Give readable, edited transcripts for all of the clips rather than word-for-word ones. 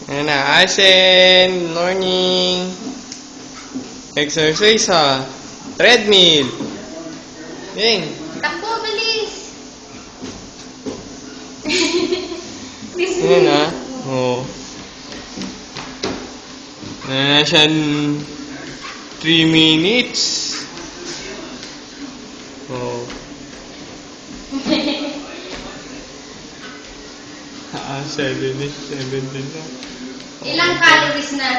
Ayan na, Ashen. Good morning. Exercise ha. Treadmill. Ding. Takbo, bilis! Ayan na. Oo. Ayan na siya 3 minutes. Oo. Ah, 17 na. Ilang calories na?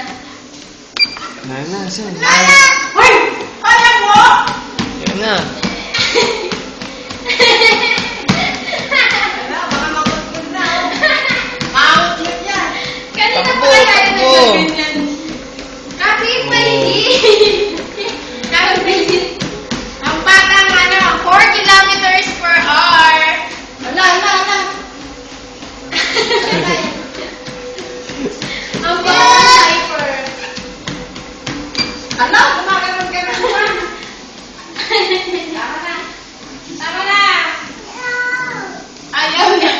Ayan na, siya. Lala! Hoy! Kaya mo! Ayan na. Baka magutkod na. Magutkod yan. Kanina Takbo, pa kaya takbo. ganyan. Kasi hindi. Kasi hindi. Ang batang 4 kilometers per hour. Ala. Ang batang hyper. Ala, gumagano'n ka naman. Tama na. Ayaw niya.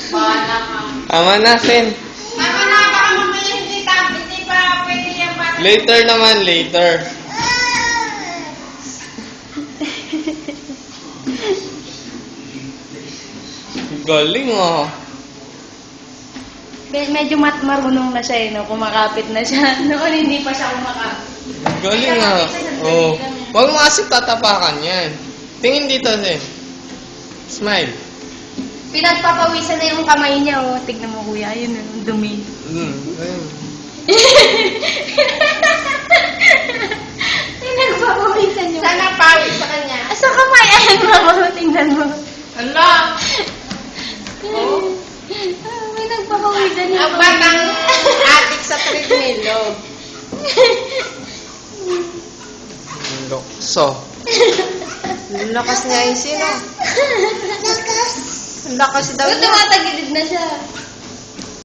Bala ka. Tama na, Sen. Tama na, baka mamaya hindi pa pwede yan pa. Later naman, later. Galing oh. Medyo marunong na siya no? Kumakapit na siya. Noon hindi pa siya kumakapit. Galing ah. Oh. Huwag mo kasi tatapakan yan. Tingin dito, Sen. Smile. Pinagpapawisan na yung kamay niya, oh. Tignan mo, kuya. Yun, yung dumi. Ayun. Pinagpapawisan yung... Sana pawis sa kanya. Sa kamay, ayan, mama. Tingnan mo. Ala. May nagpapawisan yung Ang batang adik sa treadmill, oh. Lokso. Ang lakas niya yung sino. Ang lakas daw Ba't niya. tumatagilid na siya?